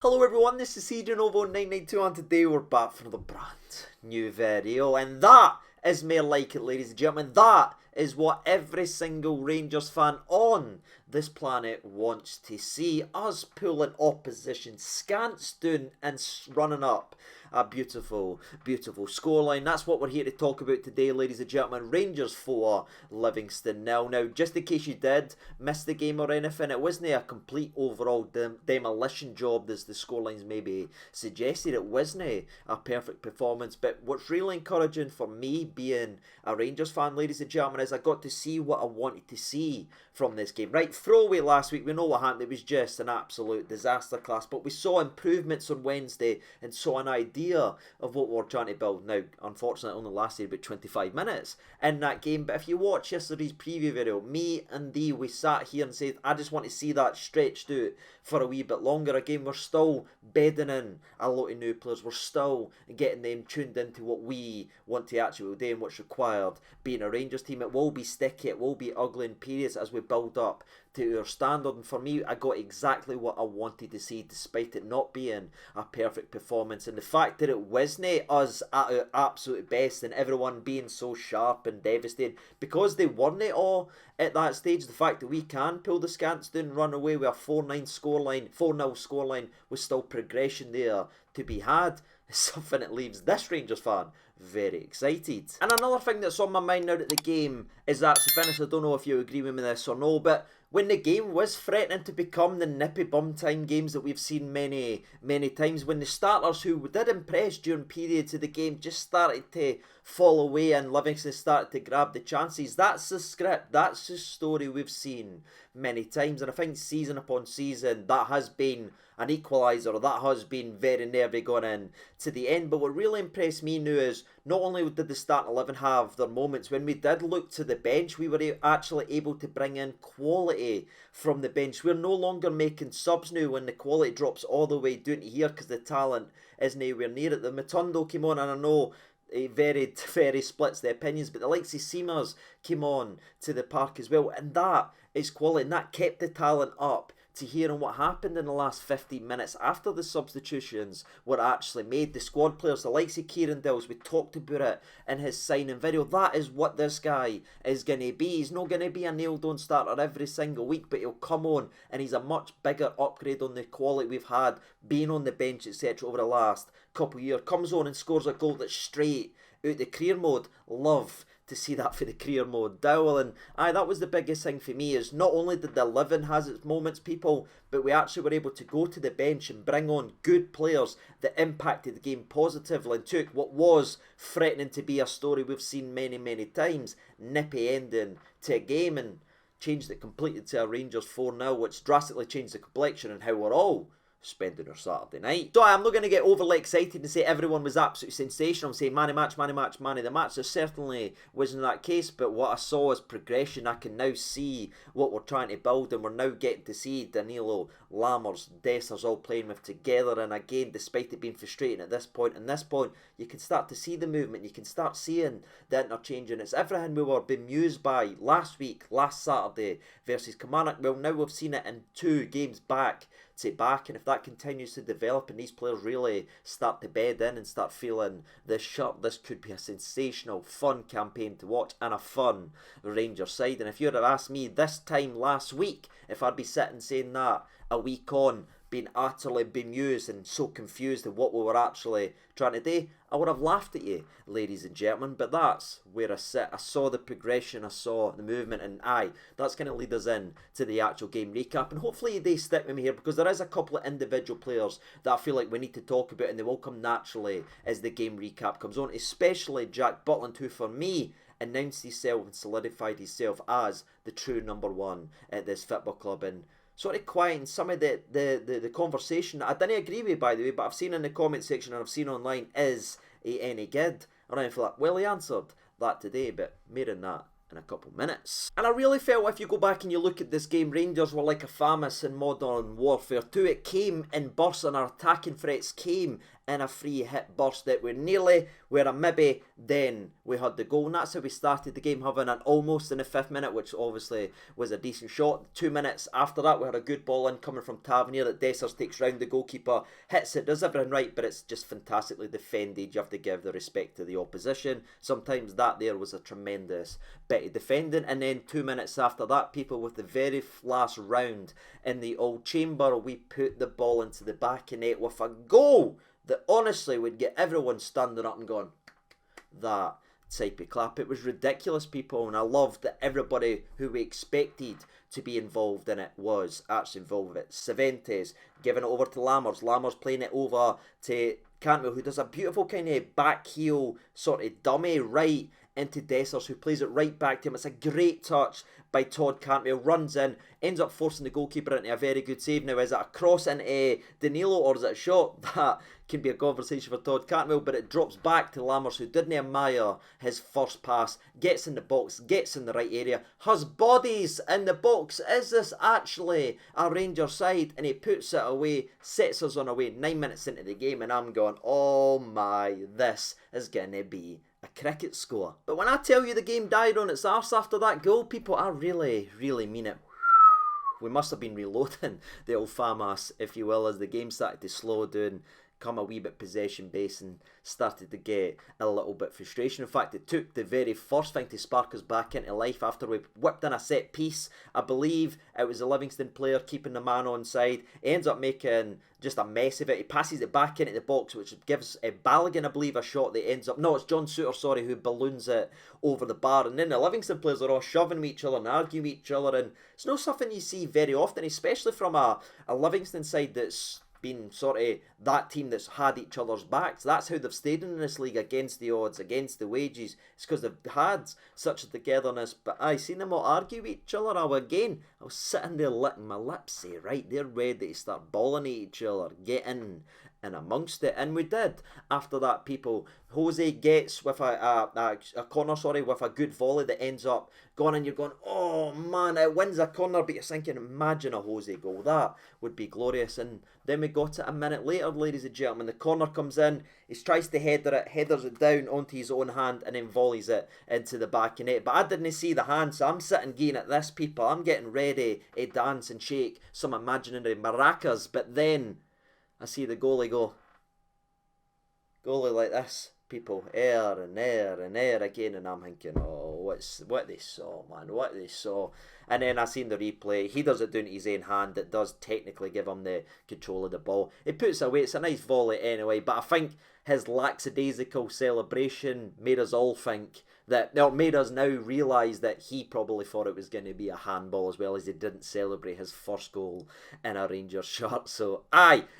Hello everyone, this is CDenovo992 and today we're back for another brand new video, and that is more like it, ladies and gentlemen. That is what every single Rangers fan on this planet wants to see. Us pulling opposition scants down and running up a beautiful, beautiful scoreline. That's what we're here to talk about today, ladies and gentlemen. Rangers 4, Livingston 0. Now, just in case you did miss the game or anything, it wasn't a complete overall demolition job as the scorelines maybe suggested. It wasn't a perfect performance, but what's really encouraging for me being a Rangers fan, ladies and gentlemen, is I got to see what I wanted to see from this game. Right, throwaway last week, we know what happened. It was just an absolute disaster class, but we saw improvements on Wednesday and saw an idea of what we're trying to build. Now, unfortunately, it only lasted about 25 minutes in that game, but if you watch yesterday's preview video, me and Dee, we sat here and said, I just want to see that stretched out for a wee bit longer. Again, we're still bedding in a lot of new players. We're still getting them tuned into what we want to actually do and what's required being a Rangers team. It will be sticky, it will be ugly in periods as we build up to our standard, and for me, I got exactly what I wanted to see despite it not being a perfect performance. And the fact that it wasn't us at our absolute best and everyone being so sharp and devastated, because they weren't all at that stage, the fact that we can pull the scants down and run away with a 4-9 scoreline, 4-0 scoreline with still progression there to be had, is something that leaves this Rangers fan very excited. And another thing that's on my mind now that the game is actually finished, I don't know if you agree with me this or no, but when the game was threatening to become the nippy bum time games that we've seen many times, when the starters who did impress during periods of the game just started to fall away and Livingston started to grab the chances, that's the script, that's the story we've seen many times. And I think season upon season that has been an equaliser, that has been very nervy going in to the end. But what really impressed me now is not only did the starting 11 have their moments, when we did look to the bench, we were actually able to bring in quality from the bench. We're no longer making subs now when the quality drops all the way down to here because the talent isn't anywhere near it. The Matundo came on, and I know it very splits the opinions, but the likes of Sima's came on to the park as well, and that is quality, and that kept the talent up to hearing what happened in the last 15 minutes after the substitutions were actually made. The squad players, the likes of Kieran, we talked about it in his signing video. That is what this guy is going to be. He's not going to be a nailed-on starter every single week, but he'll come on and he's a much bigger upgrade on the quality we've had being on the bench, etc. over the last couple of years. Comes on and scores a goal that's straight out the career mode. Love to see that for the career mode. Dowell, and that was the biggest thing for me, is not only did the 11 has its moments, people, but we actually were able to go to the bench and bring on good players that impacted the game positively and took what was threatening to be a story we've seen many times, nippy ending to a game, and changed it completely to a Rangers 4-0, which drastically changed the complexion and how we're all spending our Saturday night. So I'm not going to get overly excited and say everyone was absolutely sensational and say man of the match. There certainly wasn't that case, but what I saw is progression. I can now see what we're trying to build, and we're now getting to see Danilo, Lammers, Dessers all playing with together. And again, despite it being frustrating at this point, you can start to see the movement, you can start seeing the interchange, and it's everything we were bemused by last week, last Saturday versus Kilmarnock. Well, now we've seen it in 2 games back to back, and if that continues to develop and these players really start to bed in and start feeling this sharp, this could be a sensational, fun campaign to watch and a fun Rangers side. And if you'd have asked me this time last week if I'd be sitting saying that a week on, being utterly bemused and so confused at what we were actually trying to do, I would have laughed at you, ladies and gentlemen. But that's where I sit. I saw the progression, I saw the movement, and that's going to lead us in to the actual game recap. And hopefully they stick with me here, because there is a couple of individual players that I feel like we need to talk about, and they will come naturally as the game recap comes on, especially Jack Butland, who for me announced himself and solidified himself as the true number 1 at this football club. And sort of quieting some of the conversation I didn't agree with, by the way, but I've seen in the comment section and I've seen online, is he any good or anything like that. Well, he answered that today, but more than that in a couple minutes. And I really felt if you go back and you look at this game, Rangers were like a FAMAS in Modern Warfare 2. It came in bursts and our attacking threats came in a free hit burst that we nearly were a maybe, then we had the goal. And that's how we started the game, having an almost in the 5th minute, which obviously was a decent shot. 2 minutes after that, we had a good ball in coming from Tavernier that Dessers takes round the goalkeeper, hits it, does everything right, but it's just fantastically defended. You have to give the respect to the opposition. Sometimes that there was a tremendous bit of defending. And then 2 minutes after that, people, with the very last round in the Old Chamber, we put the ball into the back of net with a goal that honestly would get everyone standing up and going, that type of clap. It was ridiculous, people, and I loved that everybody who we expected to be involved in it was actually involved with it. Cervantes giving it over to Lammers, Lammers playing it over to Cantwell, who does a beautiful kind of back heel sort of dummy right into Dessers, who plays it right back to him. It's a great touch by Todd Cantwell, runs in, ends up forcing the goalkeeper into a very good save. Now, is it a cross into Danilo or is it a shot? That can be a conversation for Todd Cantwell, but it drops back to Lammers, who didn't admire his first pass, gets in the box, gets in the right area, has bodies in the box. Is this actually a Rangers side? And he puts it away, sets us on away 9 minutes into the game, and I'm going, oh my, this is going to be a cricket score. But when I tell you the game died on its arse after that goal, people, I really, really mean it. We must have been reloading the old FAMAS, if you will, as the game started to slow down, come a wee bit possession based, and started to get a little bit frustration. In fact, it took the very first thing to spark us back into life after we whipped in a set piece. I believe it was a Livingston player keeping the man on side. He ends up making just a mess of it. He passes it back into the box, which gives Balogun, I believe, a shot that ends up... No, it's John Suter, sorry, who balloons it over the bar. And then the Livingston players are all shoving with each other and arguing with each other. And it's not something you see very often, especially from a Livingston side that's been sort of that team that's had each other's backs. That's how they've stayed in this league, against the odds, against the wages. It's because they've had such a togetherness. But I seen them all argue with each other. I was sitting there licking my lips, say, right, they're ready to start bawling at each other, get in and amongst it. And we did. After that, people, Jose gets with a corner, with a good volley that ends up going, and you're going, oh man, it wins a corner, but you're thinking, imagine a Jose goal, that would be glorious. And then we got it a minute later, ladies and gentlemen. The corner comes in, he tries to header it, headers it down onto his own hand, and then volleys it into the back of net. But I didn't see the hand, so I'm sitting getting at this, people. I'm getting ready to dance and shake some imaginary maracas, but then I see the goalie go. Goalie like this, people, air and air and air again, and I'm thinking, oh, what they saw, man, what they saw. And then I seen the replay. He does it down to his own hand. It does technically give him the control of the ball. He puts it away. It's a nice volley anyway, but I think his lackadaisical celebration made us all think that, or made us now realise that he probably thought it was going to be a handball, as well as he didn't celebrate his first goal in a Rangers shirt. So,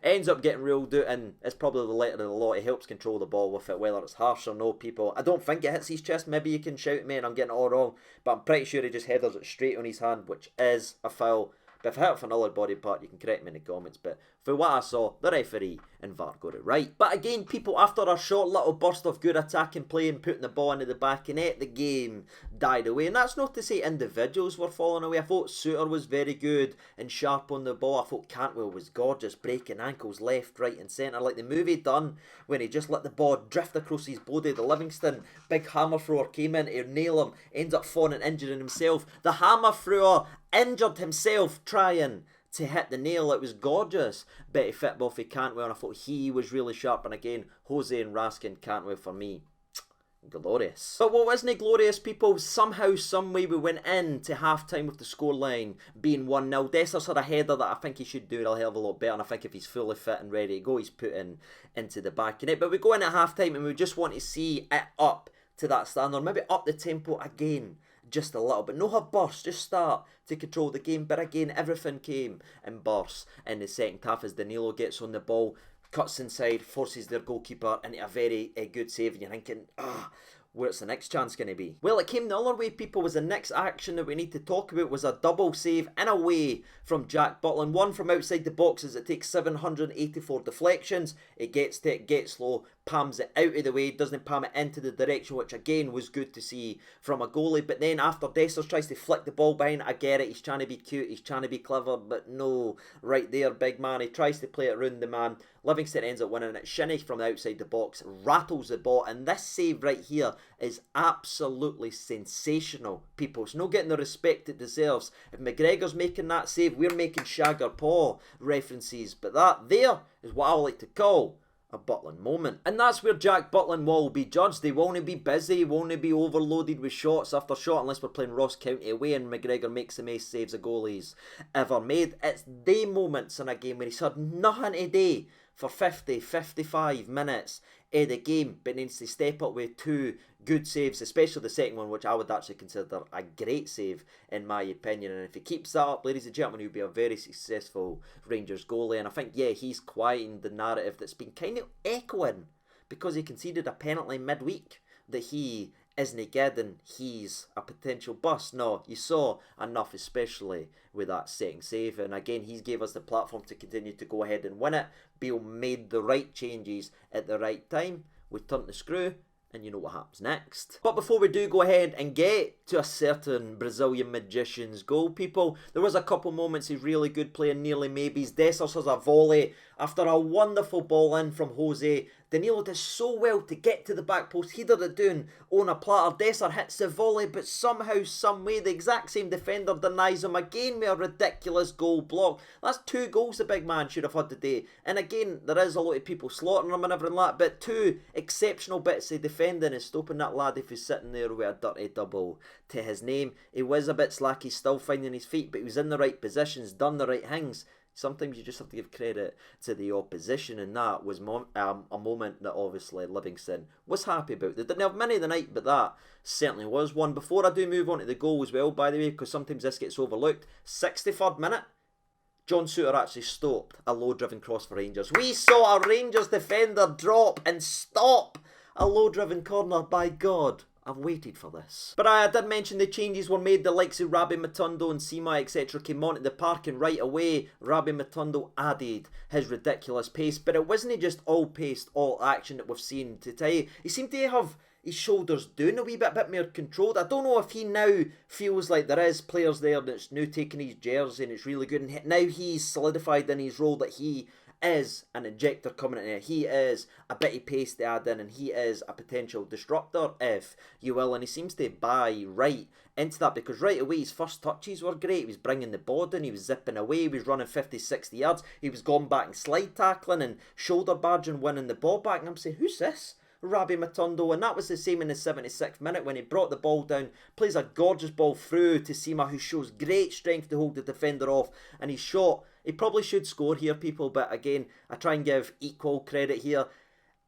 ends up getting ruled out, and it's probably the letter of the law. He helps control the ball with it, whether it's harsh or no, people. I don't think it hits his chest. Maybe you can shout at me and I'm getting it all wrong, but I'm pretty sure he just headers it straight on his hand, which is a foul. But if it hit off another body part, you can correct me in the comments. But for what I saw, the referee and VAR got it right. But again, people, after a short little burst of good attacking play and putting the ball into the back of net, the game died away. And that's not to say individuals were falling away. I thought Suter was very good and sharp on the ball. I thought Cantwell was gorgeous, breaking ankles left, right and centre. Like the movie done when he just let the ball drift across his body. The Livingston big hammer thrower came in to nail him, ends up falling and injuring himself. The hammer thrower injured himself trying to hit the nail. It was gorgeous. Betty fit Buffy Cantwell, and I thought he was really sharp. And again, Jose and Raskin, Cantwell for me, glorious. But what wasn't glorious, people? Somehow, someway, we went into half-time with the scoreline being 1-0. Dessers had a header that I think he should do a hell of a lot better, and I think if he's fully fit and ready to go, he's put into the back of it. But we go in at half-time and we just want to see it up to that standard, maybe up the tempo again just a little bit. No have bursts, just start to control the game. But again, everything came in bursts in the second half as Danilo gets on the ball, cuts inside, forces their goalkeeper into a very good save, and you're thinking, where's the next chance going to be? Well, it came the other way, people. Was the next action that we need to talk about was a double save in a way from Jack Butland. One from outside the box as it takes 784 deflections. It gets to it, gets low, palms it out of the way, doesn't palm it into the direction, which again was good to see from a goalie. But then after Dessers tries to flick the ball behind, I get it, he's trying to be cute, he's trying to be clever, but no, right there, big man, he tries to play it around the man. Livingston ends up winning it. Shinnie from the outside the box rattles the ball, and this save right here is absolutely sensational, people. It's not getting the respect it deserves. If McGregor's making that save, we're making Shagger Paw references, but that there is what I like to call a Butland moment. And that's where Jack Butland will be judged. They won't be busy, he won't be overloaded with shots after shot unless we're playing Ross County away and McGregor makes the most saves a goalie's ever made. It's day moments in a game where he's had nothing to do for 50, 55 minutes of the game, but needs to step up with two good saves, especially the second one, which I would actually consider a great save in my opinion. And if he keeps that up, ladies and gentlemen, he'll be a very successful Rangers goalie. And I think, yeah, he's quieting the narrative that's been kind of echoing because he conceded a penalty midweek that he isn't good and he's a potential bust. No, you saw enough, especially with that second save. And again, he's gave us the platform to continue to go ahead and win it. Beale made the right changes at the right time. We turned the screw, and you know what happens next. But before we do go ahead and get to a certain Brazilian magician's goal, people, there was a couple moments of really good play and nearly maybes. Dessers has a volley after a wonderful ball in from Jose. Danilo does so well to get to the back post, headed it down on a platter. Dessers hits the volley, but somehow, someway, the exact same defender denies him again with a ridiculous goal block. That's 2 goals the big man should have had today. And again, there is a lot of people slaughtering him and everything like that, but 2 exceptional bits of defending is stopping that lad if he's sitting there with a dirty double to his name. He was a bit slack, he's still finding his feet, but he was in the right positions, done the right things. Sometimes you just have to give credit to the opposition, and that was a moment that obviously Livingston was happy about. They didn't have many the night, but that certainly was one. Before I do move on to the goal as well, by the way, because sometimes this gets overlooked, 63rd minute, John Souttar actually stopped a low-driven cross for Rangers. We saw a Rangers defender drop and stop a low-driven corner, by God. I've waited for this. But I did mention the changes were made. The likes of Rabbi Matondo and Sima, etc. came onto the park, and right away, Rabbi Matondo added his ridiculous pace. But it wasn't just all pace, all action that we've seen today. He seemed to have his shoulders down a wee bit more controlled. I don't know if he now feels like there is players there that's now taking his jersey and it's really good. And now he's solidified in his role that he is an injector coming in there. He is a bit of pace to add in, and he is a potential disruptor, if you will. And he seems to buy right into that, because right away his first touches were great. He was bringing the ball in, he was zipping away, he was running 50, 60 yards. He was going back and slide tackling and shoulder barging, winning the ball back. And I'm saying, who's this? Rabbi Matondo. And that was the same in the 76th minute when he brought the ball down, plays a gorgeous ball through to Sima, who shows great strength to hold the defender off, and he shot. He probably should score here, people, but again, I try and give equal credit here.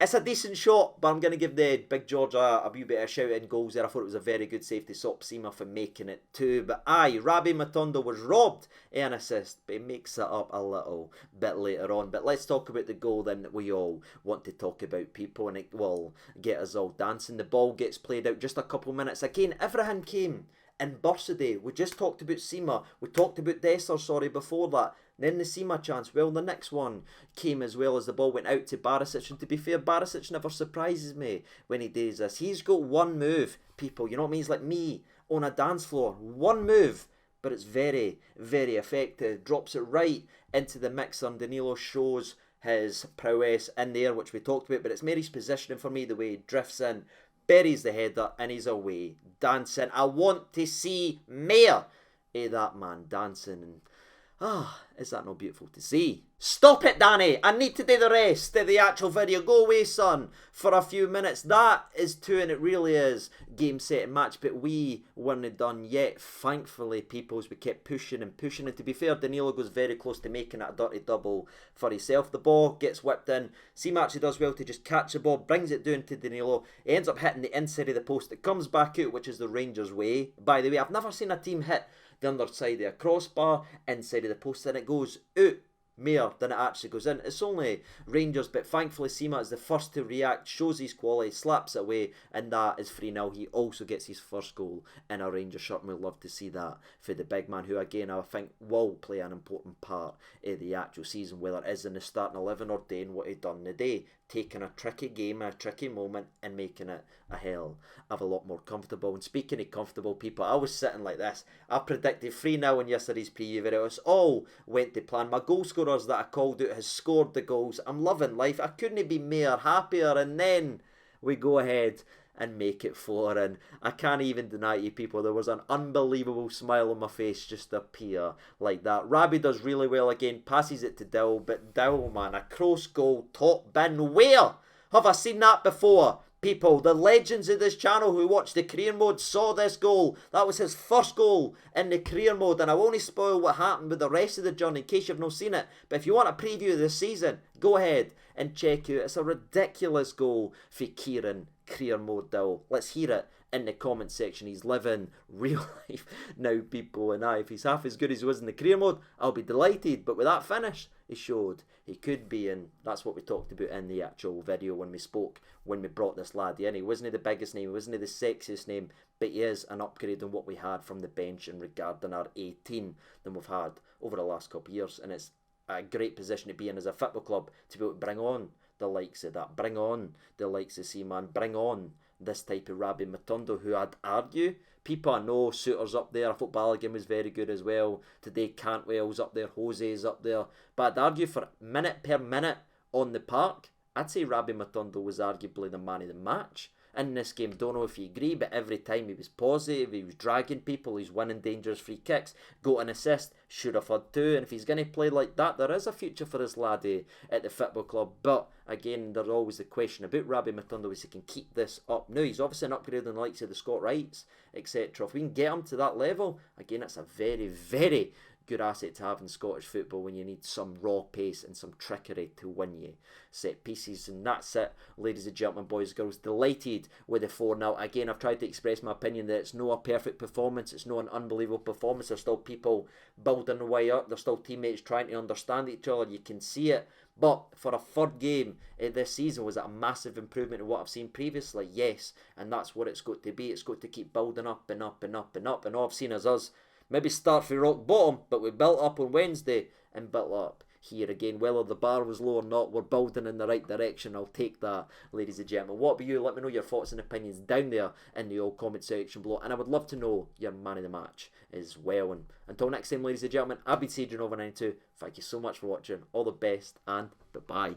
It's a decent shot, but I'm going to give the Big George a wee bit of shout in goals there. I thought it was a very good save to stop Sima from making it too. But aye, Rabbi Matondo was robbed of an assist, but he makes it up a little bit later on. But let's talk about the goal then that we all want to talk about, people, and it will get us all dancing. The ball gets played out just a couple minutes. Again, everything came in bursts today. We just talked about Sima. We talked about Dessers, before that. Then the Sima chance. Well, the next one came as well as the ball went out to Barisic. And to be fair, Barisic never surprises me when he does this. He's got one move, people. You know what I mean? He's like me on a dance floor. One move, but it's very, very effective. Drops it right into the mixer, and Danilo shows his prowess in there, which we talked about. But it's Mary's positioning for me, the way he drifts in, buries the header, and he's away dancing. I want to see more of that man dancing. And is that not beautiful to see? Stop it, Danny. I need to do the rest of the actual video. Go away, son, for a few minutes. That is 2, and it really is game, set, and match. But we weren't done yet, thankfully, people, as we kept pushing and pushing. And to be fair, Danilo goes very close to making it a dirty double for himself. The ball gets whipped in. Sima actually does well to just catch the ball, brings it down to Danilo. He ends up hitting the inside of the post. It comes back out, which is the Rangers way. By the way, I've never seen a team hit the underside of a crossbar, inside of the post, and it goes out more than it actually goes in. It's only Rangers, but thankfully Sima is the first to react, shows his quality, slaps it away, and that is 3-0. He also gets his first goal in a Rangers shirt, and we'd love to see that for the big man, who again I think will play an important part of the actual season, whether it is in the starting 11 or doing what he done today, taking a tricky game, a tricky moment, and making it a hell of a lot more comfortable. And speaking of comfortable, people, I was sitting like this. I predicted 3-0 in yesterday's preview video. It's all went to plan. My goal scorers that I called out has scored the goals. I'm loving life. I couldn't be more happier. And then we go ahead and make it 4. And I can't even deny you, people, there was an unbelievable smile on my face just appear like that. Rabbi does really well again, passes it to Dowell, but Dowell, man, a cross goal, top bin. Where have I seen that before? People, the legends of this channel who watched the career mode saw this goal. That was his first goal in the career mode, and I won't spoil what happened with the rest of the journey in case you've not seen it. But if you want a preview of this season, go ahead and check out. It's a ridiculous goal for Kieran career mode Dowell. Let's hear it in the comment section. He's living real life now, people, and if he's half as good as he was in the career mode, I'll be delighted. But with that finish, he showed he could be, and that's what we talked about in the actual video when we spoke, when we brought this lad in. He wasn't the biggest name, he wasn't the sexiest name, but he is an upgrade on what we had from the bench in regarding our 18 than we've had over the last couple of years, and it's a great position to be in as a football club, to be able to bring on the likes of that, bring on the likes of Seaman, bring on this type of Rabbi Matondo, who I'd argue, people I know, Suter's up there, I thought Balogun was very good as well, today Cantwell's up there, Jose's up there, but I'd argue for minute per minute on the park, I'd say Rabbi Matondo was arguably the man of the match in this game. Don't know if you agree, but every time he was positive, he was dragging people, he's winning dangerous free kicks, got an assist, should have had 2, and if he's going to play like that, there is a future for this laddie at the football club. But again, there's always the question about Rabbi Matondo, is he can keep this up. Now, he's obviously an upgrade on the likes of the Scott Wrights, etc. If we can get him to that level, again, it's a very, very good asset to have in Scottish football when you need some raw pace and some trickery to win you set pieces. And that's it, ladies and gentlemen, boys and girls. Delighted with the 4-0. Again, I've tried to express my opinion that it's not a perfect performance, it's not an unbelievable performance. There's still people building the way up, there's still teammates trying to understand each other, you can see it. But for a third game this season, was it a massive improvement in what I've seen previously? Yes, and that's what it's got to be. It's got to keep building up and up and up and up. And all I've seen is us maybe start from rock bottom, but we built up on Wednesday and built up here again. Whether the bar was low or not, we're building in the right direction. I'll take that, ladies and gentlemen. What about you? Let me know your thoughts and opinions down there in the old comment section below. And I would love to know your man of the match as well. And until next time, ladies and gentlemen, I've been Adrian over 92. Thank you so much for watching. All the best and bye-bye.